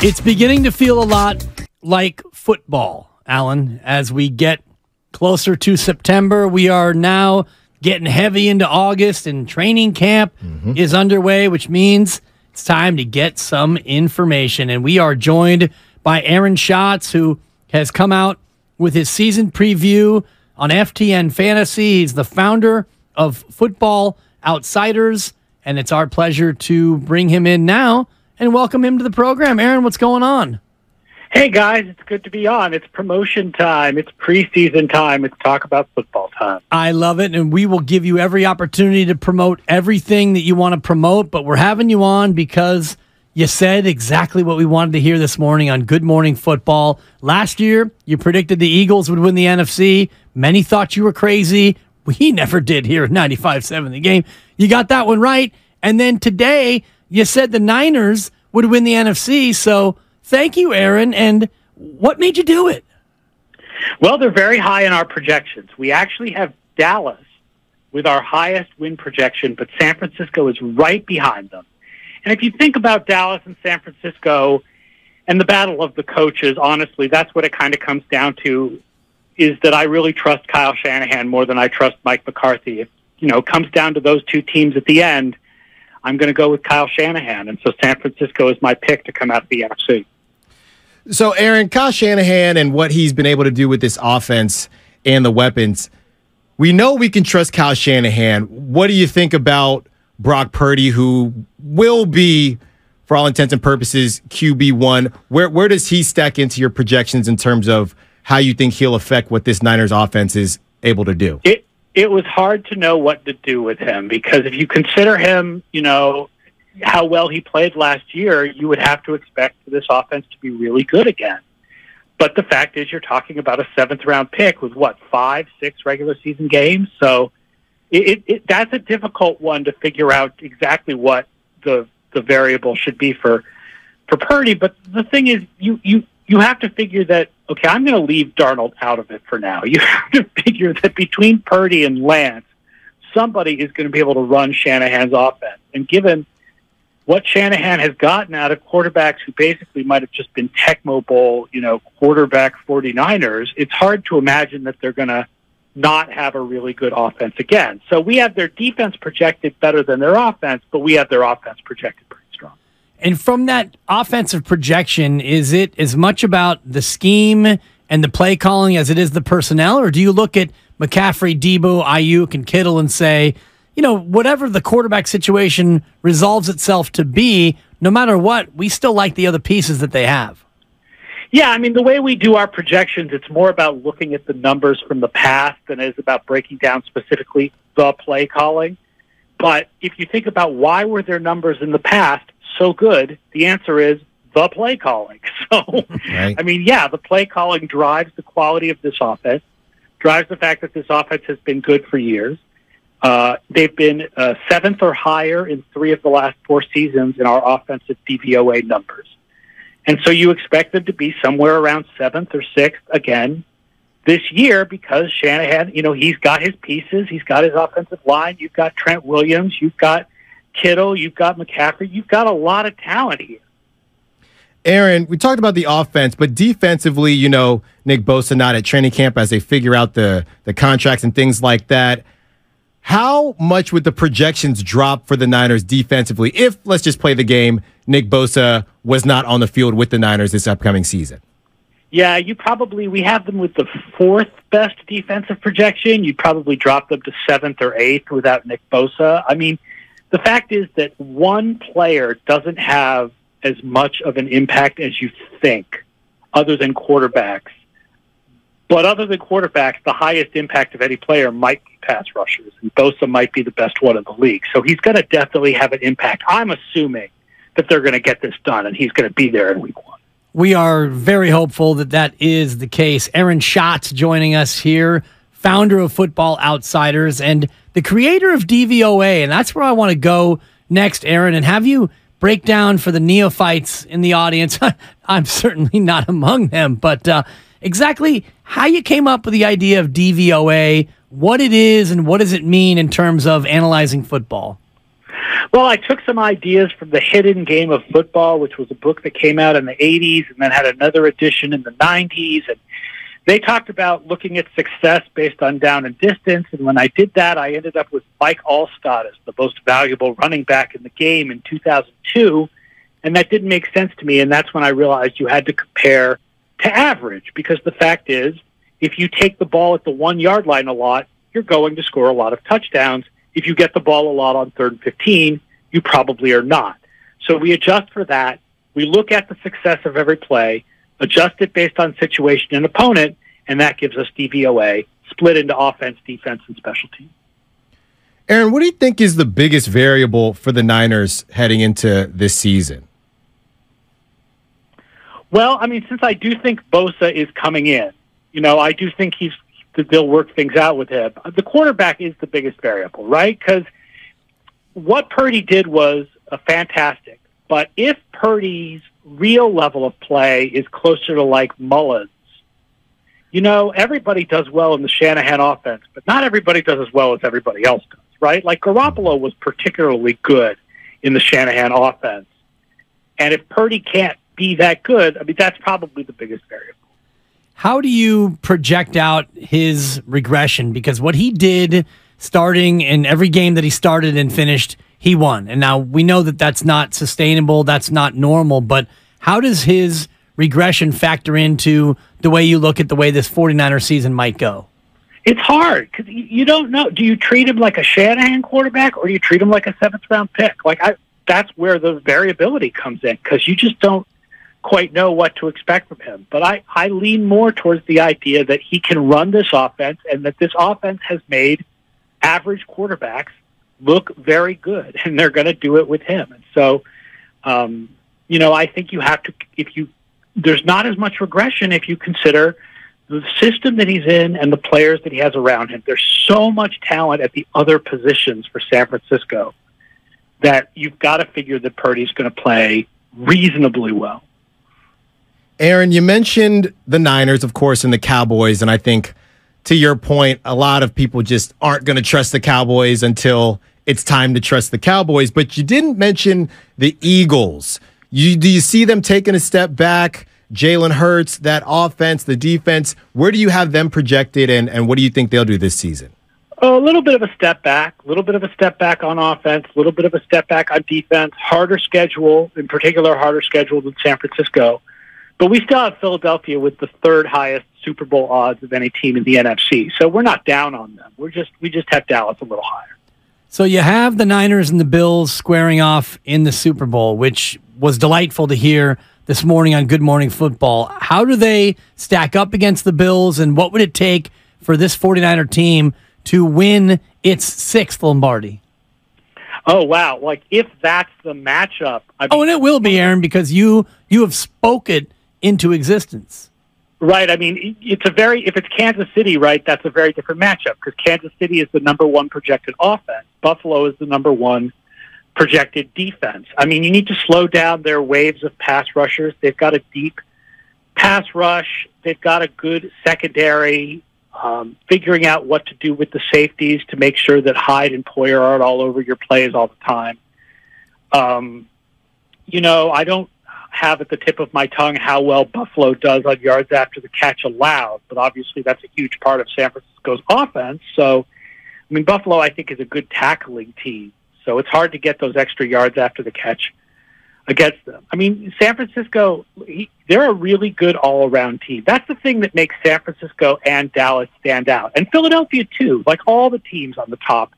It's beginning to feel a lot like football, Allen, as we get closer to September. We are now getting heavy into August, and training camp is underway, which means it's time to get some information. And we are joined by Aaron Schatz, who has come out with his season preview on FTN Fantasy. He's the founder of Football Outsiders, and it's our pleasure to bring him in now and welcome him to the program. Aaron, what's going on? Hey, guys, it's good to be on. It's promotion time. It's preseason time. It's talk about football time. I love it, and we will give you every opportunity to promote everything that you want to promote, but we're having you on because you said exactly what we wanted to hear this morning on Good Morning Football. Last year, you predicted the Eagles would win the NFC. Many thought you were crazy. We never did here at 95.7 The Game. You got that one right. And then today, you said the Niners would win the NFC, so thank you, Aaron. And what made you do it? Well, they're very high in our projections. We actually have Dallas with our highest win projection, but San Francisco is right behind them. And if you think about Dallas and San Francisco and the battle of the coaches, honestly, that's what it kind of comes down to, is that I really trust Kyle Shanahan more than I trust Mike McCarthy. If, it comes down to those two teams at the end, I'm going to go with Kyle Shanahan. And so San Francisco is my pick to come out of the NFC. So, Aaron, Kyle Shanahan and what he's been able to do with this offense and the weapons, we know we can trust Kyle Shanahan. What do you think about Brock Purdy, who will be, for all intents and purposes, QB1? Where does he stack into your projections in terms of how you think he'll affect what this Niners offense is able to do? It was hard to know what to do with him because if you consider him, how well he played last year, you would have to expect this offense to be really good again. But the fact is you're talking about a 7th-round pick with, 5, 6 regular season games? So that's a difficult one to figure out exactly what the variable should be for Purdy. But the thing is, you have to figure that, okay, I'm going to leave Darnold out of it for now. You have to figure that between Purdy and Lance, somebody is going to be able to run Shanahan's offense. And given what Shanahan has gotten out of quarterbacks who basically might have just been Tecmo Bowl, quarterback 49ers, it's hard to imagine that they're going to not have a really good offense again. So we have their defense projected better than their offense, but we have their offense projected pretty strong. And from that offensive projection, is it as much about the scheme and the play calling as it is the personnel, or do you look at McCaffrey, Debo, Ayuk, and Kittle and say, whatever the quarterback situation resolves itself to be, no matter what, we still like the other pieces that they have? Yeah, the way we do our projections, it's more about looking at the numbers from the past than it is about breaking down specifically the play calling. But if you think about why were their numbers in the past so good, the answer is the play calling. So, right. The play calling drives the quality of this offense, drives the fact that this offense has been good for years. They've been 7th or higher in 3 of the last 4 seasons in our offensive DVOA numbers. And so you expect them to be somewhere around 7th or 6th again this year because Shanahan, he's got his pieces. He's got his offensive line. You've got Trent Williams. You've got Kittle. You've got McCaffrey. You've got a lot of talent here. Aaron, we talked about the offense, but defensively, Nick Bosa not at training camp as they figure out the contracts and things like that. How much would the projections drop for the Niners defensively if, let's just play the game, Nick Bosa was not on the field with the Niners this upcoming season? Yeah, we have them with the 4th best defensive projection. You'd probably drop them to 7th or 8th without Nick Bosa. The fact is that one player doesn't have as much of an impact as you think, other than quarterbacks. But other than quarterbacks, the highest impact of any player might be pass rushers, and Bosa might be the best one in the league. So he's going to definitely have an impact. I'm assuming that they're going to get this done, and he's going to be there in week 1. We are very hopeful that that is the case. Aaron Schatz joining us here, founder of Football Outsiders and the creator of DVOA. And that's where I want to go next, Aaron, and have you break down for the neophytes in the audience. I'm certainly not among them, but exactly how you came up with the idea of DVOA, what it is, and what does it mean in terms of analyzing football? Well, I took some ideas from The Hidden Game of Football, which was a book that came out in the 80s and then had another edition in the 90s. And they talked about looking at success based on down and distance. And when I did that, I ended up with Mike Allstott as the most valuable running back in the game in 2002. And that didn't make sense to me. And that's when I realized you had to compare to average, because the fact is, if you take the ball at the 1 yard line a lot, you're going to score a lot of touchdowns. If you get the ball a lot on 3rd and 15, you probably are not. So we adjust for that. We look at the success of every play, adjust it based on situation and opponent, and that gives us DVOA, split into offense, defense, and special teams. Aaron, what do you think is the biggest variable for the Niners heading into this season? Well, I mean, since I do think Bosa is coming in, I do think they'll work things out with him. The quarterback is the biggest variable, right? Because what Purdy did was fantastic. But if Purdy's real level of play is closer to like Mullins, everybody does well in the Shanahan offense, but not everybody does as well as everybody else does, right? Like Garoppolo was particularly good in the Shanahan offense. And if Purdy can't be that good, I mean, that's probably the biggest variable. How do you project out his regression? Because what he did starting in every game that he started and finished, he won. And now we know that that's not sustainable, that's not normal, but how does his regression factor into the way you look at the way this 49er season might go? It's hard because you don't know. Do you treat him like a Shanahan quarterback or do you treat him like a 7th-round pick? That's where the variability comes in, because you just don't quite know what to expect from him. But I lean more towards the idea that he can run this offense and that this offense has made average quarterbacks look very good, and they're going to do it with him. And so, I think you have to, there's not as much regression if you consider the system that he's in and the players that he has around him. There's so much talent at the other positions for San Francisco that you've got to figure that Purdy's going to play reasonably well. Aaron, you mentioned the Niners, of course, and the Cowboys, and I think, to your point, a lot of people just aren't going to trust the Cowboys until it's time to trust the Cowboys, but you didn't mention the Eagles. Do you see them taking a step back? Jalen Hurts, that offense, the defense, where do you have them projected, and what do you think they'll do this season? A little bit of a step back, on offense, a little bit of a step back on defense, harder schedule, in particular harder schedule than San Francisco. But we still have Philadelphia with the 3rd highest Super Bowl odds of any team in the NFC. So we're not down on them. We just have Dallas a little higher. So you have the Niners and the Bills squaring off in the Super Bowl, which was delightful to hear this morning on Good Morning Football. How do they stack up against the Bills, and what would it take for this 49er team to win its 6th Lombardi? Oh, wow. If that's the matchup. And it will be, Aaron, because you have spoke it into existence. Right. I mean, if it's Kansas City, right, that's a very different matchup, because Kansas City is the number 1 projected offense. Buffalo is the number 1 projected defense. I mean, you need to slow down their waves of pass rushers. They've got a deep pass rush. They've got a good secondary, figuring out what to do with the safeties to make sure that Hyde and Poyer aren't all over your plays all the time. I don't have at the tip of my tongue how well Buffalo does on yards after the catch allowed, but obviously that's a huge part of San Francisco's offense. So, I mean, Buffalo, I think, is a good tackling team. So it's hard to get those extra yards after the catch against them. I mean, San Francisco, they're a really good all-around team. That's the thing that makes San Francisco and Dallas stand out. And Philadelphia, too. Like all the teams on the top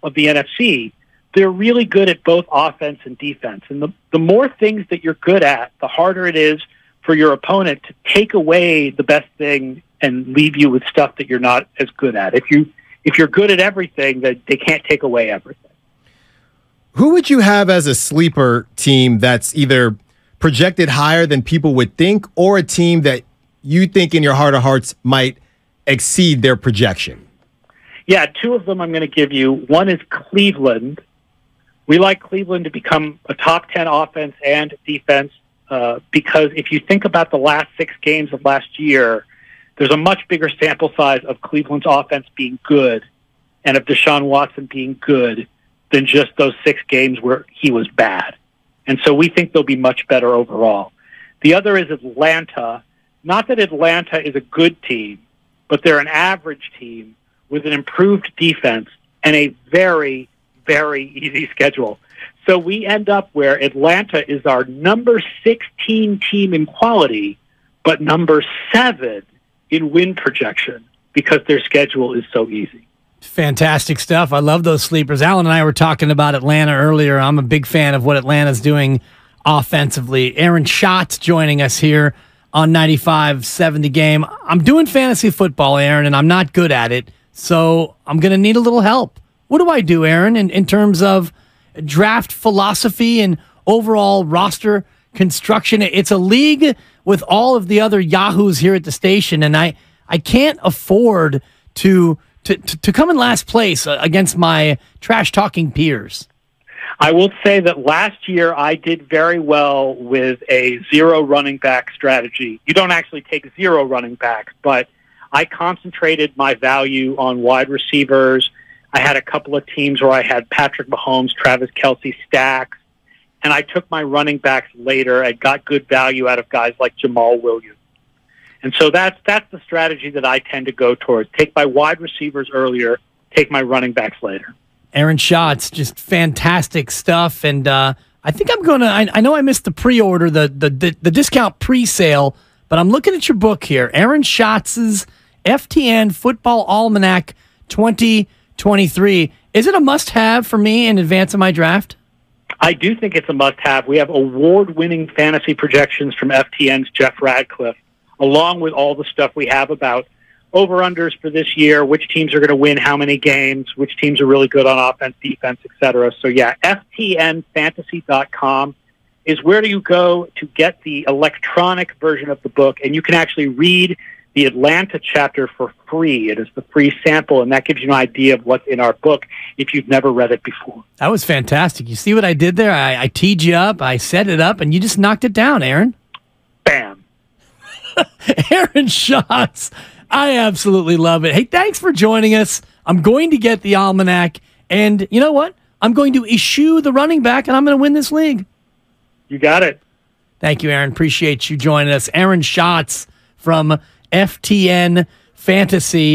of the NFC, they're really good at both offense and defense. And the more things that you're good at, the harder it is for your opponent to take away the best thing and leave you with stuff that you're not as good at. If you're good at everything, they can't take away everything. Who would you have as a sleeper team that's either projected higher than people would think, or a team that you think in your heart of hearts might exceed their projection? Yeah, 2 of them I'm going to give you. One is Cleveland. We like Cleveland to become a top 10 offense and defense because if you think about the last 6 games of last year, there's a much bigger sample size of Cleveland's offense being good and of Deshaun Watson being good than just those 6 games where he was bad. And so we think they'll be much better overall. The other is Atlanta. Not that Atlanta is a good team, but they're an average team with an improved defense and a very, very easy schedule. So we end up where Atlanta is our number 16 team in quality, but number 7 in win projection because their schedule is so easy. Fantastic stuff. I love those sleepers. Alan and I were talking about Atlanta earlier. I'm a big fan of what Atlanta's doing offensively. Aaron Schatz joining us here on 95.7 The Game. I'm doing fantasy football, Aaron, and I'm not good at it, so I'm going to need a little help. What do I do, Aaron, in terms of draft philosophy and overall roster construction? It's a league with all of the other yahoos here at the station, and I can't afford to come in last place against my trash-talking peers. I will say that last year I did very well with a 0 running back strategy. You don't actually take 0 running backs, but I concentrated my value on wide receivers. I had a couple of teams where I had Patrick Mahomes, Travis Kelce stacks, and I took my running backs later and got good value out of guys like Jamal Williams. And so that's the strategy that I tend to go towards. Take my wide receivers earlier, take my running backs later. Aaron Schatz, just fantastic stuff. And I think I'm going to, I know I missed the pre-order, the discount pre-sale, but I'm looking at your book here. Aaron Schatz's FTN Football Almanac 2023. Is it a must-have for me in advance of my draft? I do think it's a must-have. We have award-winning fantasy projections from FTN's Jeff Radcliffe, along with all the stuff we have about over-unders for this year, which teams are going to win how many games, which teams are really good on offense, defense, etc. So, yeah, FTNFantasy.com is where do you go to get the electronic version of the book, and you can actually read the Atlanta chapter for free. It is the free sample, and that gives you an idea of what's in our book if you've never read it before. That was fantastic. You see what I did there? I teed you up, I set it up, and you just knocked it down, Aaron. Bam. Aaron Schatz, I absolutely love it. Hey, thanks for joining us. I'm going to get the almanac, and you know what? I'm going to issue the running back, and I'm going to win this league. You got it. Thank you, Aaron. Appreciate you joining us. Aaron Schatz from FTN Fantasy.